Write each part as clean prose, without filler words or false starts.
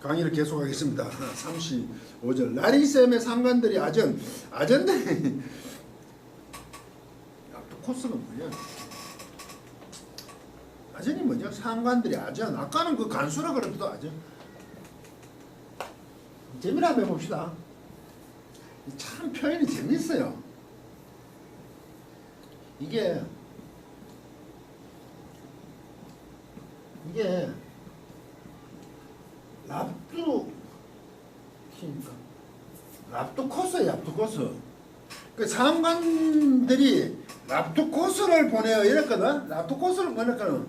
강의를 계속하겠습니다. 35절. 라리셈의 상관들이 아전들이 코스가 뭐냐? 아전이 뭐죠? 상관들이 아전. 아까는 그 간수라 그래도 아전. 재미를 한번 해봅시다. 참 표현이 재밌어요. 이게 랍두코스야, 랍두코스. 그 상관들이 랍두코스를 보내요 이랬거든. 랍두코스를 보냈거든.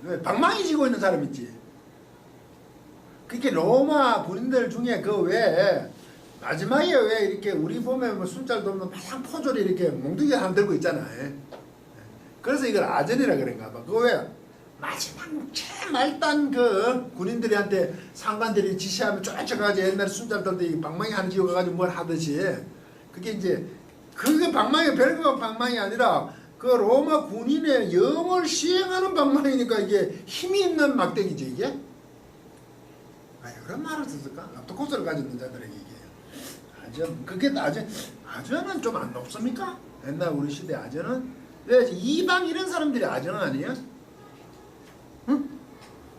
왜 방망이 쥐고 있는 사람 있지. 그게 로마 군인들 중에 그 왜 마지막에 왜 이렇게 우리 보면 뭐 순찰도 없는 마냥 포졸이 이렇게 몽둥이 하나 들고 있잖아. 그래서 이걸 아전이라 그런가 봐. 그거 왜 마지막 제일 말단 그 군인들한테 상관들이 지시하면 쫓아가가지고 옛날에 순찰들도 방망이 하나 쥐어가지고 뭘 하듯이 그게 이제 그게 방망이 별거 방망이 아니라 그 로마 군인의 영을 시행하는 방망이니까 이게 힘이 있는 막대기지 이게. 아 그런 말을 썼을까? 랍토코스를 가지고 있는 자들에게 이게 아전 그게 아전은 좀 안 높습니까? 옛날 우리 시대 아전은 왜 이방 이런 사람들이 아전은 아니에요? 응?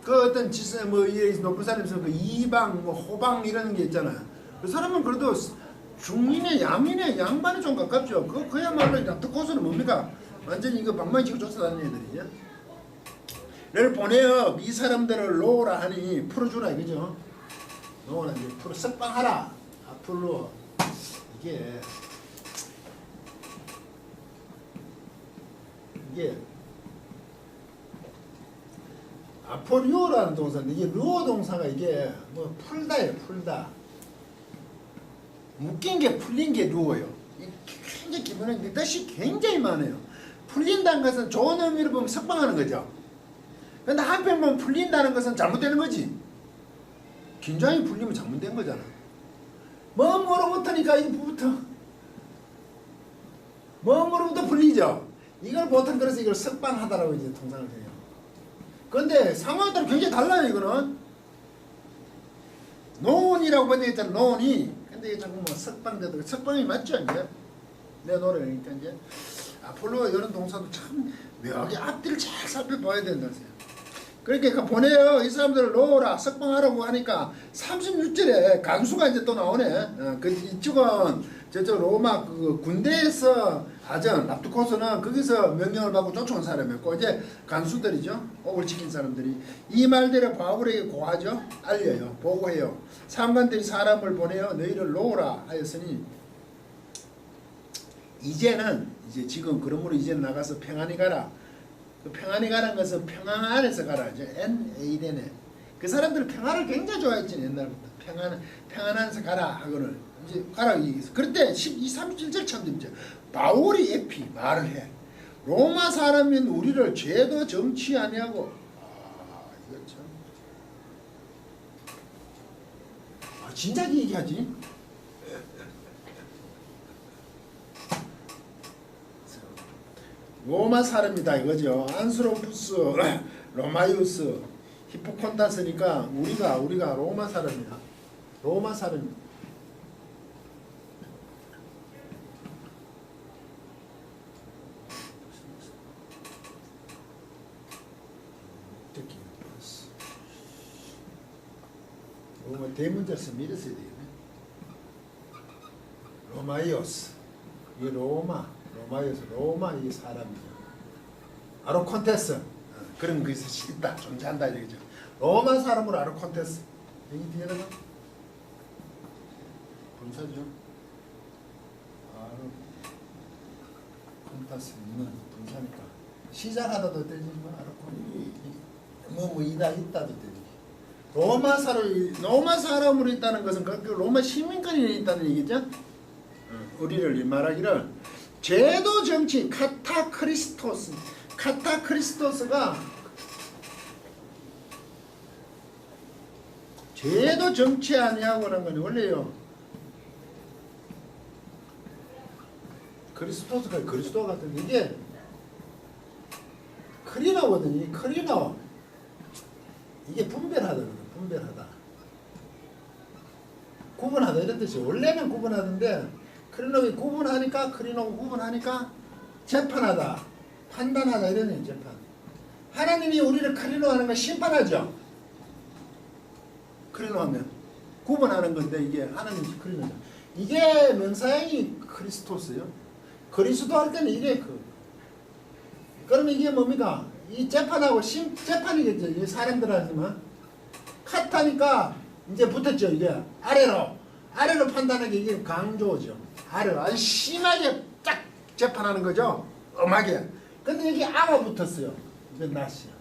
그 어떤 지세 뭐 높은 사람에서 그 이방 뭐 호방 이런 게 있잖아요. 그 사람은 그래도 중인의 양인의 양반에 좀 가깝죠. 그야말로 랍토코스는 뭡니까? 완전히 이거 방망이 치고 쫓아다니는 애들이죠. 를 보내요. 이 사람들을 놓으라 하니 풀어주라 이거죠. 놓으라 이제 풀어 석방하라. 앞으로 이게 아포리오라는 동사인데 이게 루어 동사가 이게 뭐 풀다예요. 풀다. 묶인 게 풀린 게 루어예요. 굉장히 기본적인 뜻이 굉장히 많아요. 풀린다는 것은 좋은 의미로 보면 석방하는 거죠. 근데 한편 보면 풀린다는 것은 잘못되는 거지. 긴장이 풀리면 잘못된 거잖아. 뭐로부터니까 이거부터 뭐로부터 풀리죠. 이걸 보통 그래서 이걸 석방하다라고 이제 통상을 해요. 근데 상황에 따라 굉장히 달라요. 이거는 노온이라고 번역했잖아. 노온이. 근데 이게 자꾸 뭐 석방돼도 석방이 맞죠 이제. 내 노래니까 이제 아폴로 이런 동사도 참 묘하게 앞뒤를 잘 살펴봐야 된다세요. 그러니까 보내요. 이 사람들을 놓으라 석방하라고 하니까 36절에 간수가 이제 또 나오네. 그 이쪽은 저쪽 로마 그 군대에서 아전 랍두코스는 거기서 명령을 받고 쫓아온 사람이었고 이제 간수들이죠. 옥을 지킨 사람들이 이 말대로 바울에게 고하죠. 알려요. 보고해요. 상관들이 사람을 보내요. 너희를 놓으라 하였으니 이제는 이제 지금 그러므로 이제는 나가서 평안히 가라. 그 평안히 가라는 것은 평안 안에서 가라. N-A-N-E. 그 사람들은 평안을 굉장히 좋아했지 옛날부터. 평안 안에서 가라 하고는 이제 가라 얘기했어. 그럴 때 37절 참 재밌죠. 바울이 에피 말을 해. 로마 사람인 우리를 죄도 정치 아니하고 이거 참 진작에 얘기하지. 로마 사람이다 이거죠. 안스로푸스, 로마이우스, 히포콘다스니까 우리가 로마 사람이다. 로마 사람. 로마 대문자서 밀었어야 되겠네. 로마이오스. 이 로마이오스. 로마 이 사람이죠. 아로콘테스. 그런 것이 있다. 존재한다 이거죠. 로마 사람으로 아로콘테스. 여기 뒤에다가 분사죠. 아로콘테스 있는 분사니까 시작하다도 되지 뭐 아로콘 뭐 이다 있다도 되지. 로마 사람으로 있다는 것은 그 로마 시민권이 있다는 얘기죠. 우리를 말하기를 제도 정치 카타크리스토스가 제도 정치 아니하고는 건 원래요. 그리스토스가 그리스도 같은 이게 크리노거든요. 크리노 이게 분별하다. 구분하다 이런 뜻이 원래는 구분하던데 크리노이 구분하니까 크리노고 구분하니까 재판하다 판단하다 이런 의미 재판. 하나님이 우리를 크리노하는 건 심판하죠. 크리노하면 구분하는 건데 이게 하나님이 크리노죠. 이게 명사형이 크리스토스요. 그리스도 할 때는 이게 그러면 이게 뭡니까? 이 재판하고 재판이겠죠. 이 사람들 하지만 카타니까 이제 붙었죠. 이게 아래로 판단하는 게 이게 강조죠. 아래로 아주 심하게 딱 재판하는 거죠. 엄하게. 근데 여기 아가 붙었어요. 이제 낫이요.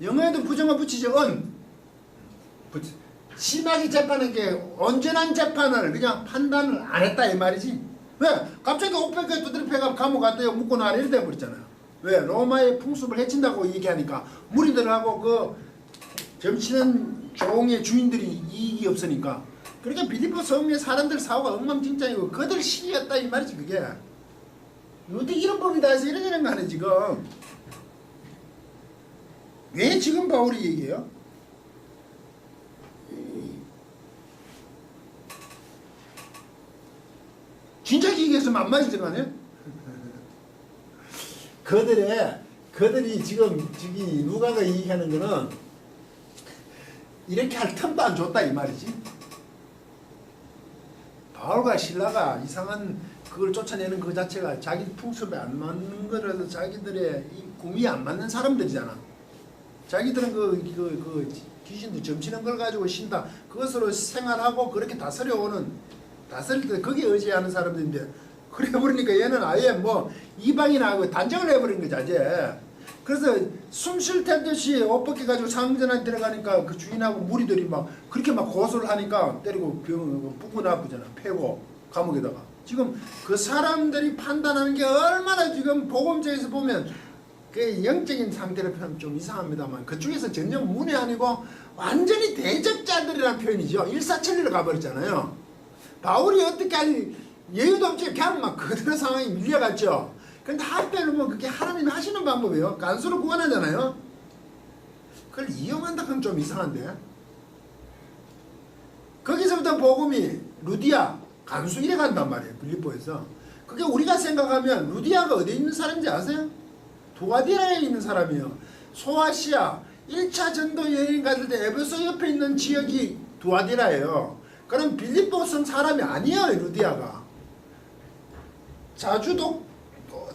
영어에도 부정어 붙이죠. 심하게 재판한 게 온전한 재판을 그냥 판단을 안 했다 이 말이지. 왜? 갑자기 오페크에 두드려 감옥 갔대요. 묻고 나라 이래 버렸잖아요. 왜? 로마의 풍습을 해친다고 얘기하니까 무리들하고 그 점치는 종의 주인들이 이익이 없으니까. 그러니까 빌립보 성의 사람들 사고가 엉망진창이고 그들 시기였다 이 말이지 그게. 어떻게 이런 법이다 해서 이러는 거 아니야 지금. 왜 지금 바울이 얘기해요? 진짜 기계에서 만만히 거 아니야? 그들이 지금 저기 누가가 얘기하는 거는 이렇게 할 틈도 안 줬다 이 말이지. 바울과 신라가 이상한 그걸 쫓아내는 그 자체가 자기 풍습에 안 맞는 거라서 자기들의 이 꿈이 안 맞는 사람들이잖아. 자기들은 그 귀신도 점치는 걸 가지고 신다. 그것으로 생활하고 그렇게 다스릴 때 거기에 의지하는 사람들인데 그래 버리니까 얘는 아예 뭐 이방이나 하고 단정을 해버린 거지 이제. 그래서 숨 쉴 틈없이 옷 벗겨가지고 상전한테 들어가니까 그 주인하고 무리들이 막 그렇게 막 고소를 하니까 때리고 부고 나쁘잖아. 패고 감옥에다가. 지금 그 사람들이 판단하는 게 얼마나 지금 복음적에서 보면 그 영적인 상태를 표현하면 좀 이상합니다만 그쪽에서 전혀 문이 아니고 완전히 대적자들이라는 표현이죠. 일사천리로 가버렸잖아요. 바울이 어떻게 하니 예유도 없이 그냥 막 그대로 상황이 밀려갔죠. 근데 한편으로 뭐 그게 하나님이 하시는 방법이에요. 간수를 구원하잖아요. 그걸 이용한다 하면 좀 이상한데. 거기서부터 복음이 루디아 간수 이래 간단 말이에요. 빌립보에서. 그게 우리가 생각하면 루디아가 어디에 있는 사람인지 아세요? 두아디라에 있는 사람이에요. 소아시아 1차 전도 여행 갔을 때 에베소 옆에 있는 지역이 두아디라예요. 그럼 빌립보 성 사람이 아니에요. 루디아가.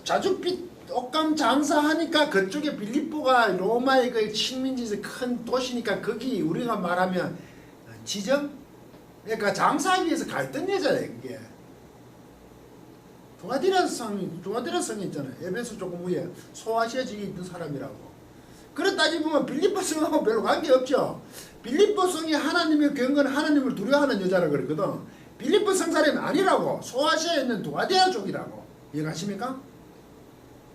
자주빛 옷감 장사하니까 그쪽에 빌립보가 로마의 그 식민지에서 큰 도시니까 거기 우리가 말하면 지정? 그러니까 장사하기 위해서 갔던 여자예요. 그게. 두아디라 성이 있잖아요. 에베소 조금 위에 소아시아 지역에 있던 사람이라고. 그래 따지보면 빌립보 성하고 별로 관계없죠. 빌립보 성이 하나님의 경건 하나님을 두려워하는 여자라 그랬거든. 빌립보 성 사람이 아니라고. 소아시아에 있는 두아디라 쪽이라고. 이해가십니까?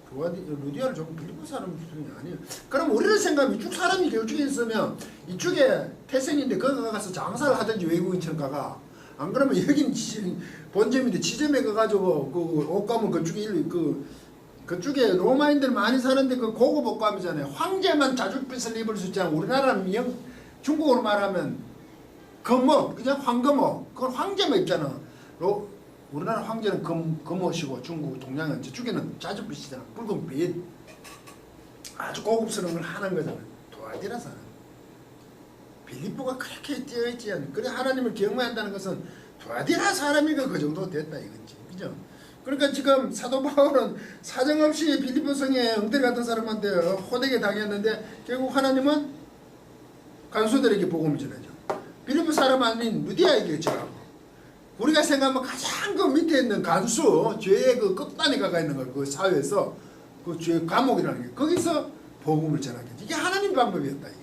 루디아를 조금 빌립보 사람이 아니에요. 그럼 우리를 생각하면 이쪽 사람이 이쪽에 있으면 이쪽에 태생인데 거기 가서 장사를 하든지 외국인처럼 가가. 안 그러면 여긴 본점인데 지점에 가가지고 그 옷가면 그쪽에 로마인들 많이 사는데 그 고급 옷감이잖아요. 황제만 자주빛을 입을 수 있잖아요. 우리나라는 중국어로 말하면 금옷 그냥 황금옷 그건 황제만 입잖아. 우리나라 황제는 금옷이고 중국 동양은 저쪽에는 자주빛이잖아. 붉은 빛 아주 고급스러운 걸 하는 거잖아요. 도와지라서 빌립보가 그렇게 뛰어있지 않아요. 그래 하나님을 경외한다는 것은 도와디라 사람이가 그 정도 됐다 이거지. 그죠? 그러니까 지금 사도 바울은 사정없이 빌립보 성에 엉터리 같은 사람한테 호되게 당했는데 결국 하나님은 간수들에게 복음을 전하죠. 빌립보 사람 아닌 루디아에게 전하고 우리가 생각하면 가장 그 밑에 있는 간수 죄의 그 끝단에 가가 있는 걸 그 사회에서 그 죄 감옥이라는 게 거기서 복음을 전하겠지. 이게 하나님 방법이었다 이거지.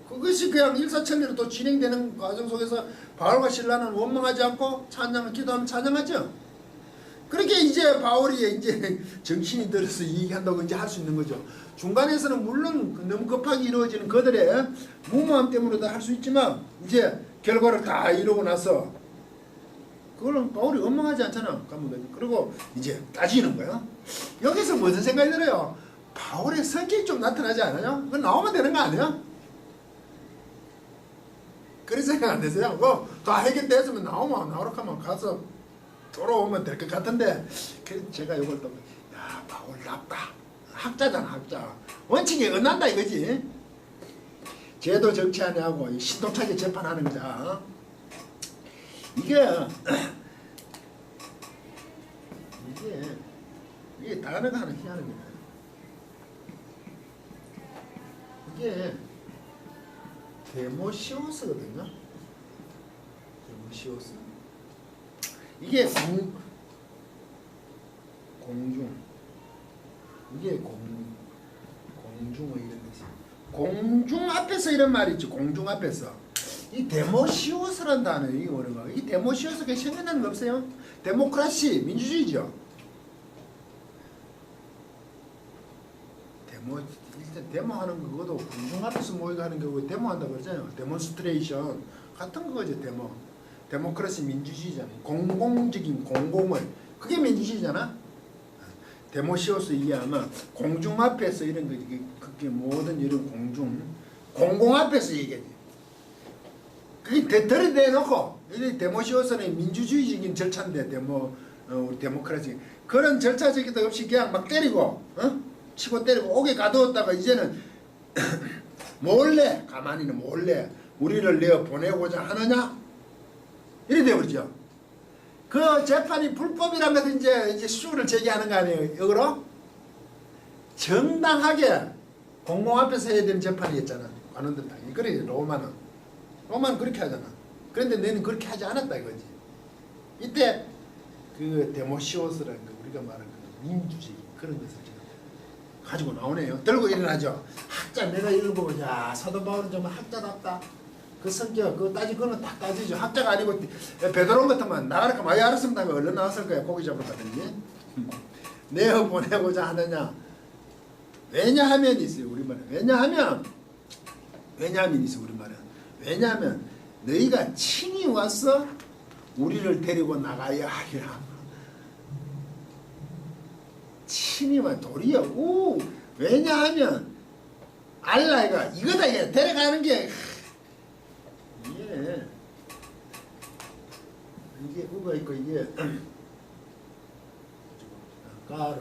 그것이 그냥 일사천리로 또 진행되는 과정 속에서 바울과 신라는 원망하지 않고 찬양을 기도하면 찬양하죠. 그렇게 이제 바울이 이제 정신이 들어서 얘기한다고 이제 할 수 있는 거죠. 중간에서는 물론 너무 급하게 이루어지는 그들의 무모함 때문에도 할 수 있지만 이제 결과를 다 이루고 나서 그거는 바울이 원망하지 않잖아. 그리고 이제 따지는 거야. 여기서 무슨 생각이 들어요? 바울의 성격이 좀 나타나지 않아요? 그건 나오면 되는 거 아니야? 그런 생각 안 드세요? 다 해결됐으면 나오라 하면 가서 돌아오면 될 것 같은데, 그래서 제가 이걸 또, 야, 바울 납다. 학자잖아, 학자. 원칙에 언난다 이거지. 제도 정치하냐고 신도차게 재판하는 거자. 이게 단어가 하나 희한합니다. 이게 데모시오스거든요. 데모시오스. 이게 공중. 이게 공중어 이런 거지. 공중 앞에서 이런 말이 있죠. 공중 앞에서. 이 데모시오스란 단어 이게 뭐가? 이 데모시오스가 생각나는 거 없어요? 데모크라시 민주주의죠. 일단 데모하는 거 그것도 공중 앞에서 모이고 하는 거고 데모한다고 그러잖아요. 데몬스트레이션 같은 거죠. 데모크라시 민주주의잖아요. 공공적인 공공을 그게 민주주의잖아. 데모시오스 이게 아마 공중 앞에서 이런 거 그게 모든 이런 공공 앞에서 얘기하지. 그게 들이대놓고 이 데모시오스는 민주주의적인 절차인데 우리 데모크라시 그런 절차적이도 없이 그냥 막 때리고 치고 때리고 옥에 가두었다가 이제는 몰래 가만히는 몰래 우리를 내어 보내고자 하느냐 이래 되어버리죠. 그 재판이 불법이란 것은 이제 수를 제기하는 거 아니에요. 역으로 정당하게 공공 앞에서 해야 되는 재판이었잖아. 관원들 당이 그래. 로마는 그렇게 하잖아. 그런데 너는 그렇게 하지 않았다 이거지. 이때 그 데모시오스라는 거 우리가 말하는 그 민주주의 그런 것을 가지고 나오네요. 들고 일어나죠. 학자 내가 이걸 보고 야 사도 바울은 정말 학자답다. 그 성격 그거 따지고는 딱 따지죠. 학자가 아니고 베드로 같으면 나가니까 많이 알았습니다. 얼른 나왔을 거야. 고기 잡으러 가든지. 내어 보내고자 하느냐. 왜냐하면 있어요. 우리말에. 왜냐하면 있어. 우리말에. 왜냐하면 너희가 친히 와서 우리를 데리고 나가야 하리라. 친히와 도리여. 왜냐하면 알라가 이거다. 이게 데려가는 게 이게 우가 있고 이게 가로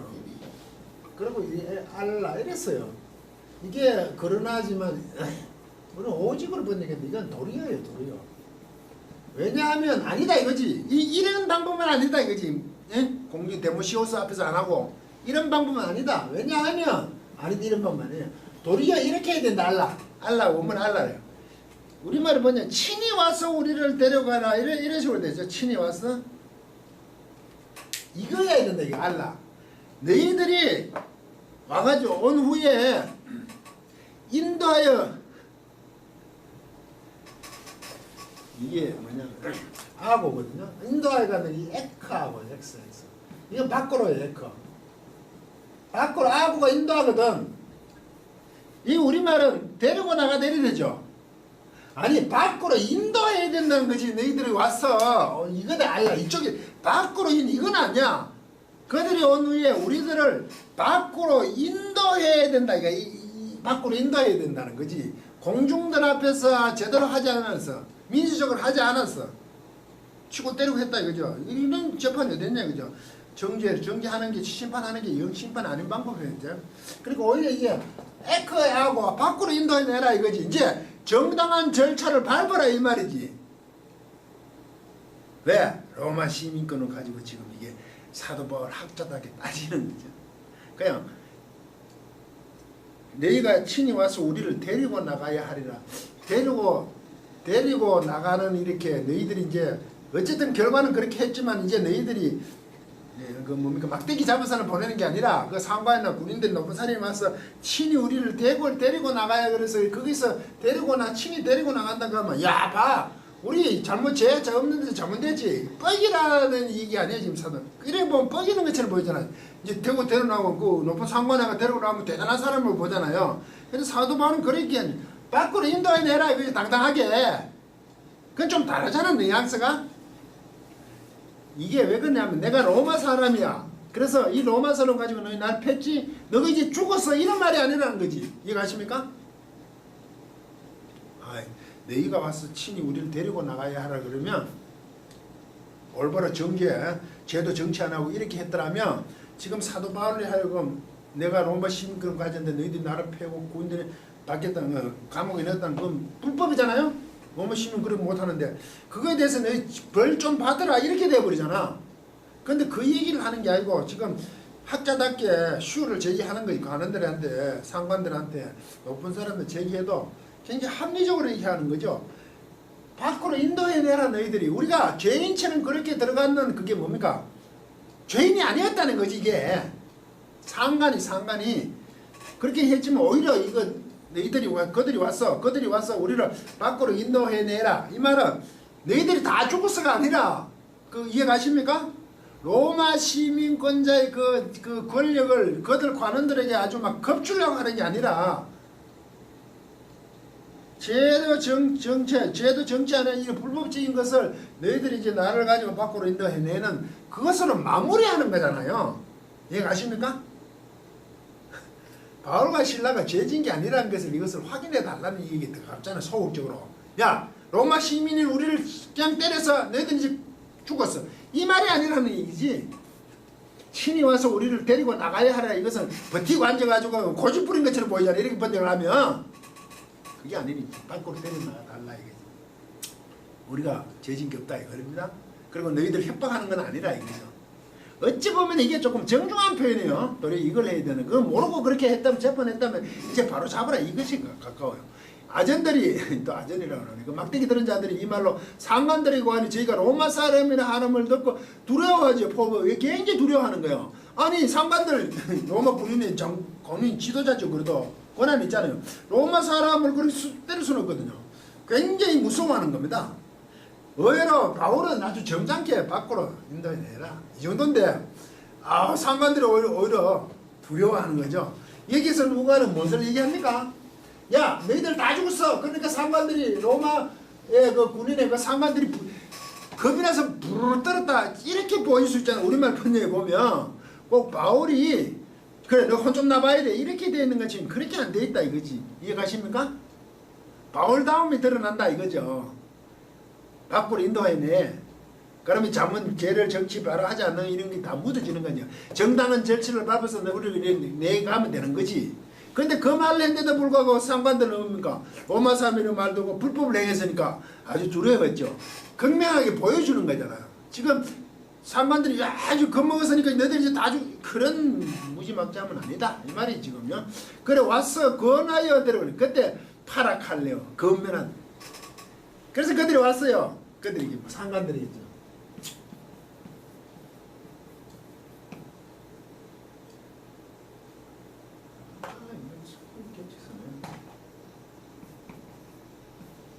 그리고 이게 알라 이랬어요. 이게 거론하지만 우리는 오직으로 번역했는데 이건 도리어예요. 도리어. 왜냐하면 아니다 이거지. 이런 방법은 아니다 이거지. 예? 공주 데모시오스 앞에서 안 하고 이런 방법은 아니다. 왜냐하면 아니다 이런 방법은 아니에요. 도리어 이렇게 해야 된다. 알라 오면 알라래요. 우리말이 뭐냐 친히 와서 우리를 데려가라 이런 식으로 되죠. 친히 와서 이거 해야 된다. 이거 알라. 너희들이 와가지고 온 후에 인도하여 이게 뭐냐 아고거든요. 인도하여 가면 이 에크하고 엑스 이건 밖으로예요. 에크 밖으로 아고가 인도하거든. 이 우리말은 데리고 나가 내리되죠. 아니 밖으로 인도해야 된다는 거지. 너희들이 와서 이거다 아니야. 이쪽에 밖으로 이건 아니야. 그들이 온 후에 우리들을 밖으로 인도해야 된다. 이 밖으로 인도해야 된다는 거지. 공중들 앞에서 제대로 하지 않아서 민주적으로 하지 않았어. 치고 때리고 했다 이거죠. 이런 재판이 어딨냐 그죠. 정죄하는 게 심판하는 게 영심판 아닌 방법이었죠. 그리고 오히려 이게 에크하고 밖으로 인도해내라 이거지. 이제 정당한 절차를 밟아라 이 말이지. 왜? 로마 시민권을 가지고 지금 이게 사도 바울 학자답게 따지는 거죠. 그냥 너희가 친히 와서 우리를 데리고 나가야 하리라. 데리고 나가는 이렇게 너희들이 이제 어쨌든 결과는 그렇게 했지만 이제 너희들이 그 뭡니까 막대기 잡아서는 보내는 게 아니라 그 상관이나 군인들 높은 사람이 와서 친히 우리를 데리고 나가야 그래서 거기서 친히 데리고 나간다 그러면 야 봐 우리 죄 없는데 잘못됐지 뻑이라는 얘기 아니야 지금 사도. 이래 보면 뻑이는 것처럼 보이잖아요. 이제 데려나고 그 높은 상관이가 데리고 나오면 대단한 사람을 보잖아요. 그래서 사도 바울은 그랬기에 밖으로 인도해내라 이거지 당당하게. 그건 좀 다르잖아 뉘앙스가. 이게 왜 그러냐면 내가 로마 사람이야. 그래서 이 로마 사람 가지고 너희 날 팼지? 너가 이제 죽었어 이런 말이 아니라는 거지. 이해가십니까? 너희가 와서 친히 우리를 데리고 나가야 하라 그러면 올바로 정죄, 죄도 정치 안 하고 이렇게 했더라면 지금 사도 바울이 하여금 내가 로마 시민권 가졌는데 너희들이 나를 패고 군대에 받겠다, 감옥에 넣었다는 건 불법이잖아요. 로마 시민 그렇게 못하는데 그거에 대해서 너희 벌 좀 받으라 이렇게 돼버리잖아. 근데 그 얘기를 하는 게 아니고 지금 학자답게 슈를 제기하는 거 관원들한테, 상관들한테, 높은 사람들 제기해도 굉장히 합리적으로 얘기하는 거죠. 밖으로 인도해내라 너희들이. 우리가 죄인처럼 그렇게 들어가는 그게 뭡니까? 죄인이 아니었다는 거지 이게. 상관이 그렇게 했지만 오히려 이거 그들이 와서 우리를 밖으로 인도해내라. 이 말은 너희들이 다 죽었어가 아니라 그 이해가십니까? 로마 시민권자의 그 권력을 그들 관원들에게 아주 막 겁주려고 하는 게 아니라 죄도 정치하는 이 불법적인 것을 너희들이 이제 나를 가지고 밖으로 인도해내는 그것으로 마무리하는 거잖아요. 이해가십니까? 바울과 신라가 죄진 게 아니라는 것을 이것을 확인해 달라는 얘기 들어갔잖아요. 소극적으로. 야, 로마 시민이 우리를 그냥 때려서 너희들 이제 죽었어. 이 말이 아니라는 얘기지. 신이 와서 우리를 데리고 나가야 하라. 이것은 버티고 앉아가지고 고집 부린 것처럼 보이잖아. 이렇게 번역을 하면 그게 아니니 밖으로 데리고 나가달라 이거지. 우리가 죄진 게 없다 이거입니다. 그리고 너희들 협박하는 건 아니라 이거죠. 어찌 보면 이게 조금 정중한 표현이에요. 또 이걸 해야 되는. 그거 모르고 그렇게 했다면 재판했다면 이제 바로 잡으라 이것이 가까워요. 아전들이 또 아전이라고 그러니까 막대기 들은 자들이 이 말로 상관들이고 하니 저희가 로마 사람이라 하는을 듣고 두려워하죠. 굉장히 두려워하는 거예요. 아니 상관들 로마 군인의 군인 지도자죠. 그래도 권한 있잖아요. 로마 사람을 그렇게 때릴 수는 없거든요. 굉장히 무서워하는 겁니다. 의외로 바울은 아주 점잖게 밖으로 인도해내라 이 정도인데 상관들이 오히려 두려워하는 거죠. 여기서 누가는 무엇을 얘기합니까? 야 너희들 다 죽었어. 그러니까 상관들이 로마의 그 군인의 그 상관들이 겁이 나서 부르르 떨었다 이렇게 보일 수 있잖아. 우리말 번역에 보면 꼭 바울이 그래 너 혼 좀 나봐야 돼 이렇게 되어 있는 건 지금 그렇게 안 되어 있다 이거지. 이해가십니까? 바울다움이 드러난다 이거죠. 밖으로 인도해내. 그러면 잠은 죄를 정치 바로 하지 않는 이런 게 다 묻어지는 거냐. 정당한 절차를 밟아서 우리를 내가면 되는 거지. 근데 그 말을 했는데도 불구하고 상관들은 뭡니까? 로마 사람이라는 말도 없고 불법을 행했으니까 아주 두려워했죠. 극명하게 보여주는 거잖아요. 지금 상관들이 아주 겁먹었으니까 너희들 이제 다 그런 무지막지함은 아니다. 이 말이 지금요. 그래 와서 권하여 데려오니 그때 파라칼레오 건면한. 그래서 그들이 왔어요. 그들이 상관들이겠죠.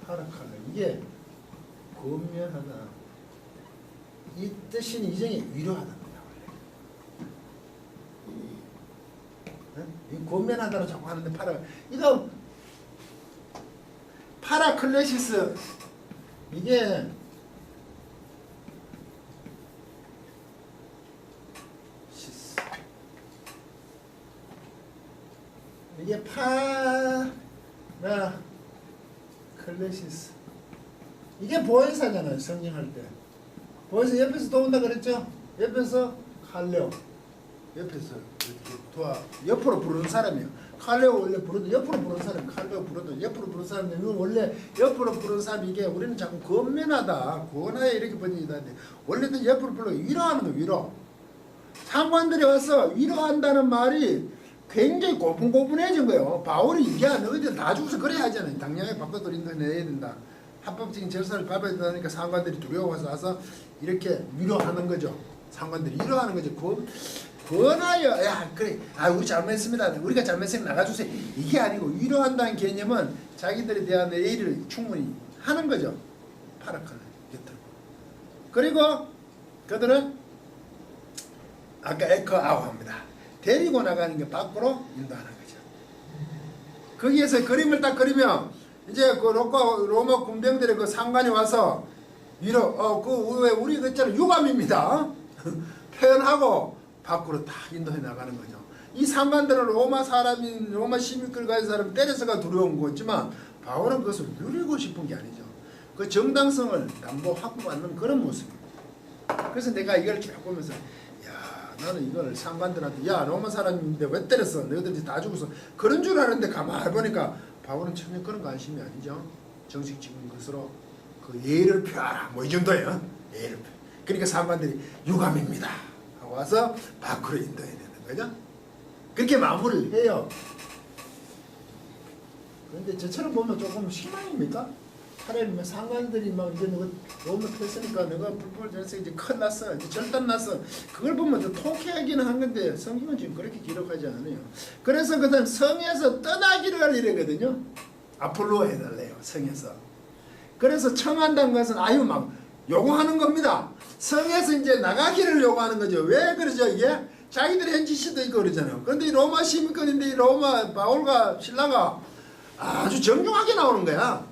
파라칼레 이게 권면하다. 이 뜻인 이정이 위로하다. 이 권면하다로 자꾸 하는데 이거 파라클레시스 이게 파라클레시스 이게 보혜사잖아요. 성경할 때 보혜사 옆에서 도운다 그랬죠. 옆에서 칼레오 옆에서 이렇게 도와 옆으로 부르는 사람이에요. 칼레오 원래 부르도 옆으로 부르는 사람, 칼레오 부르도 옆으로 부르는 사람인데 원래 옆으로 부르는 사람이 이게 우리는 자꾸 권면하다, 권하여 이렇게 번역이다는데 원래는 옆으로 불러 위로하는 거 위로. 상관들이 와서 위로한다는 말이 굉장히 고분고분해진 거예요. 바울이 야 너희들 다 죽어서 그래야 하잖아요. 당연히 바꿔도 인도내야 된다. 합법적인 절차를 밟아야 된다니까 상관들이 두려워서 와서 이렇게 위로하는 거죠. 상관들이 위로하는 거죠. 권하여 야 그래 우리 잘못했습니다. 우리가 잘못했으면 나가주세요. 이게 아니고 위로한다는 개념은 자기들에 대한 예의를 충분히 하는 거죠. 파라칼레 곁으로. 그리고 그들은 아까 에커아우합니다. 데리고 나가는 게 밖으로 인도하는 거죠. 거기에서 그림을 딱 그리면 이제 그 로마 군병들의 그 상관이 와서 위로 우리 그랬잖아요. 유감입니다. 표현하고 밖으로 다 인도해 나가는 거죠. 이 상관들은 로마 시민권 가진 사람 때려서가 두려운 거지만 바울은 그것을 누리고 싶은 게 아니죠. 그 정당성을 담보 확보받는 그런 모습입니다. 그래서 내가 이걸 쭉 보면서 야 나는 이걸 상관들한테 야 로마 사람인데 왜 때렸어? 너희들이 다 죽었어. 그런 줄 알았는데 가만히 보니까 바울은 전혀 그런 관심이 아니죠. 정식적인 것으로 그 예의를 표하라 뭐 이 정도예요. 예의를 표. 그러니까 상관들이 유감입니다 하고 와서 밖으로 인도해야 되는 거죠. 그렇게 마무리를 해요. 그런데 저처럼 보면 조금 실망입니까? 차라리 뭐 상관들이 막 이제 너가 너무 했으니까 너가 불법을 전해서 이제 큰일 났어. 이제 절단 났어. 그걸 보면 더 통쾌하기는 한 건데 성경은 지금 그렇게 기록하지 않아요. 그래서 그다음 성에서 떠나기를 이래거든요. 앞으로 해달래요. 성에서. 그래서 청한다는 것은 아유 막 요구하는 겁니다. 성에서 이제 나가기를 요구하는 거죠. 왜 그러죠 이게? 자기들이 한 짓도 있고 그러잖아요. 그런데 이 로마 시민권인데 이 로마 바울과 신라가 아주 정중하게 나오는 거야.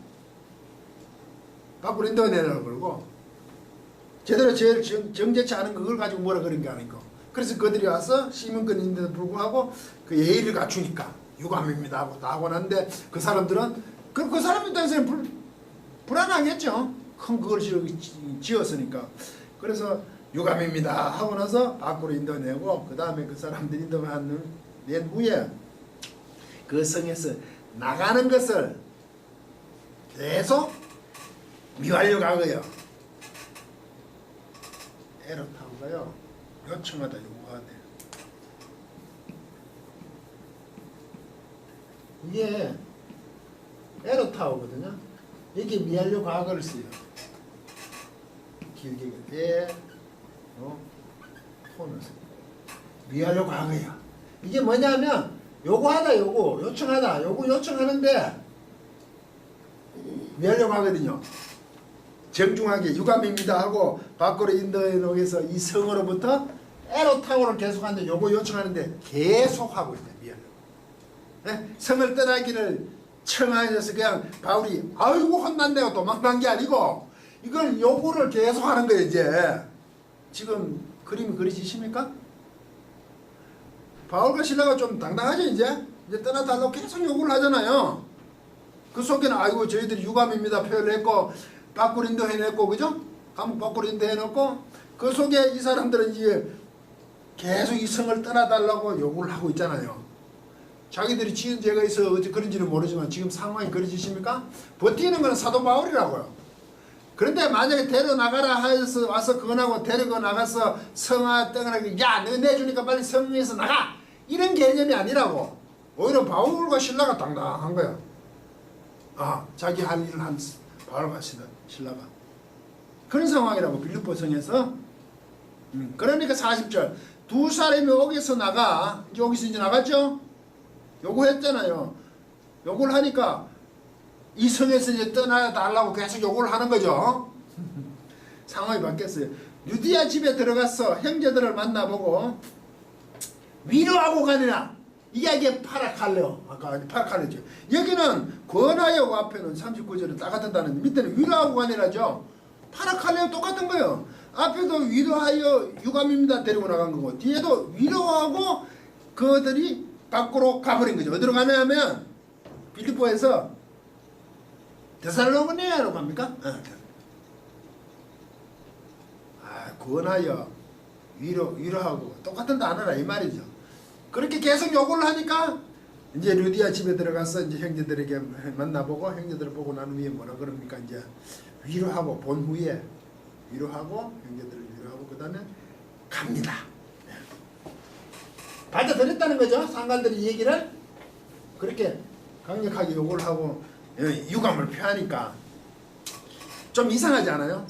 밖으로 인도내라고 그러고 제대로 제일 정제치 않은 그걸 가지고 뭐라 그런 게 아니고 그래서 그들이 와서 시민권인데도 불구하고 그 예의를 갖추니까 유감입니다 하고 다 하고 났는데 그 사람들은 그 사람 입장에서는 불안하겠죠. 큰 그걸 지었으니까. 그래서 유감입니다 하고 나서 밖으로 인도내고 그 다음에 그 사람들이 낸 후에 그 성에서 나가는 것을 계속 미하려고 하고요. 에로타우가요. 요청하다 요구하대. 이게 에로타우거든요. 이게 미하려고 과거를 써요. 길게 톤을 써요. 미하려고 과거예요. 이게 뭐냐면 요구하다 요청하다 요청하는데 미하려고 하거든요. 정중하게 유감입니다 하고 밖으로 인도해 놓여서 이 성으로부터 에로타고를 계속하는데 요청하는데 계속하고 있어요. 미하려고. 네? 성을 떠나기를 청하셔서 그냥 바울이 아이고 혼난다고 도망간 게 아니고 이걸 요구를 계속하는 거예요. 이제 지금 그림이 그려지십니까? 바울과 신라가 좀 당당하죠. 이제 떠나달라고 계속 요구를 하잖아요. 그 속에는 아이고 저희들이 유감입니다 표현을 했고 밖으로 인도해냈고 그죠? 감옥 밖으로 인도해놓고 그 속에 이 사람들은 이제 계속 이 성을 떠나달라고 요구를 하고 있잖아요. 자기들이 지은 죄가 있어 어찌 그런지는 모르지만 지금 상황이 그려지십니까? 버티는 건 사도 바울이라고요. 그런데 만약에 데려나가라 해서 와서 그거하고 데리고 나가서 성화 떠나게 야 너 내주니까 빨리 성에서 나가 이런 개념이 아니라고. 오히려 바울과 신라가 당당한 거야. 아 자기 할 일을 한 바울과 신라가 그런 상황이라고 빌립보 성에서. 그러니까 40절 두 사람이 여기서 나가 여기서 이제 나갔죠. 요구했잖아요. 요구를 하니까 이 성에서 이제 떠나달라고 계속 요구를 하는 거죠. 상황이 바뀌었어요. 유디아 집에 들어가서 형제들을 만나보고 위로하고 가느라 이게 파라칼레오. 아까 파라칼레죠. 여기는 권하여 앞에는 39절에 따같다는 밑에는 위로하고 가느라죠. 파라칼레오 똑같은 거예요. 앞에도 위로하여 유감입니다 데리고 나간 거고 뒤에도 위로하고 그들이 밖으로 가버린 거죠. 어디로 가냐면 빌립보에서 데살로니가로 갑니까? 권하여 위로하고 똑같은 단어라 이 말이죠. 그렇게 계속 요구를 하니까 이제 루디아 집에 들어가서 이제 형제들에게 만나보고 형제들을 보고 난 후에 뭐라 그럽니까? 이제 위로하고 본 후에 위로하고 형제들을 위로하고 그 다음에 갑니다. 받아들였다는 거죠. 상관들이 얘기를 그렇게 강력하게 요구를 하고 유감을 표하니까 좀 이상하지 않아요?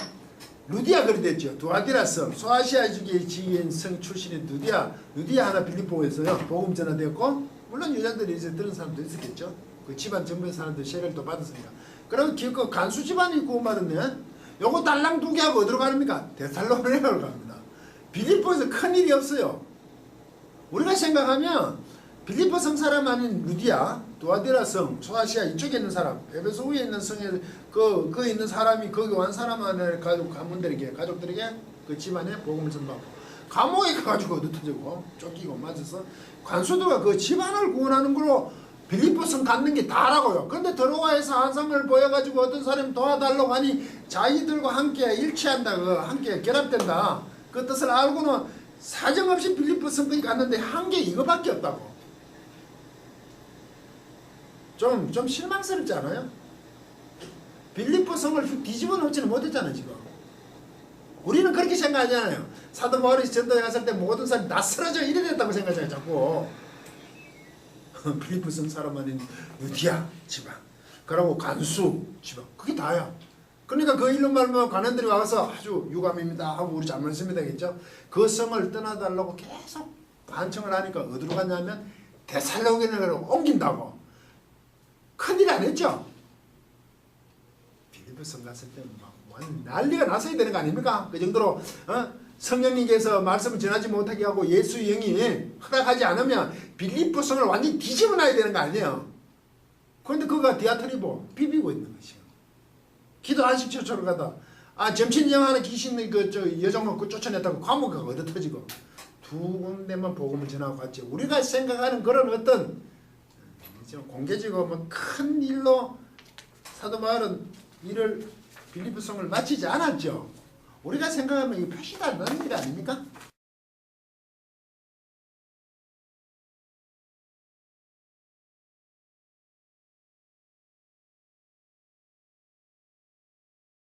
루디아 그리 됐죠. 두아디라 성, 소아시아 지기의 성 출신의 루디아 하나 빌립보에서요 복음 전화되었고 물론 여자들이 이제 들은 사람도 있었겠죠. 그 집안 전부의 사람들 세례를 받았으니까. 그럼 그 간수 집안이 구원받았네. 요거 달랑 두 개 하고 어디로 가랍니까? 데살로니가로 갑니다. 빌립보에서 큰일이 없어요. 우리가 생각하면 빌립보 성 사람 아닌 루디아, 두아디라 성, 소아시아 이쪽에 있는 사람, 에베소 위에 있는 성에 그 있는 사람이 거기 온 사람한테 가문들에게 가족들에게 그 집안에 복음을 전하고 감옥에 가가지고 흩어지고 쫓기고 맞아서 관수도가 그 집안을 구원하는 걸로 빌립보성 갖는 게 다라고요. 근데 드로아에서 환상을 보여가지고 어떤 사람이 도와달라고 하니 자기들과 함께 일치한다, 함께 결합된다. 그 뜻을 알고는 사정없이 빌립보성까지 갔는데 한 게 이거밖에 없다고. 좀 실망스럽지 않아요? 빌립보성을 뒤집어 놓지는 못했잖아요, 지금. 우리는 그렇게 생각하잖아요. 사도 바울이 전도에 갔을 때 모든 사람이 다 쓰러져 이래 됐다고 생각하잖아요, 자꾸. 빌립보성 사람 아닌 루디아 지방, 그러고 간수 지방, 그게 다야. 그러니까 그 일로 말하면 관원들이 와서 아주 유감입니다 하고 우리 잘 말씀입니다 겠죠. 그 성을 떠나달라고 계속 반청을 하니까 어디로 갔냐면 데살로니가로 옮긴다고. 큰일 안 했죠. 빌립보성 갔을 때는 막 난리가 났어야 되는 거 아닙니까? 그 정도로 성령님께서 말씀을 전하지 못하게 하고 예수 영이 허락하지 않으면 빌립보성을 완전히 뒤집어 놔야 되는 거 아니에요. 그런데 그가 디아트리보 비비고 있는 것이요. 기도 안 시켜 저러가다 점친영 하는 귀신의 여종을 쫓아냈다고 감옥에 얻어 터지고 두 군데만 복음을 전하고 갔죠. 우리가 생각하는 그런 어떤 공개적으로 큰 일로 사도 바울은 일을 빌립보성을 마치지 않았죠. 우리가 생각하면 이거 표시도 안 나는 일 아닙니까?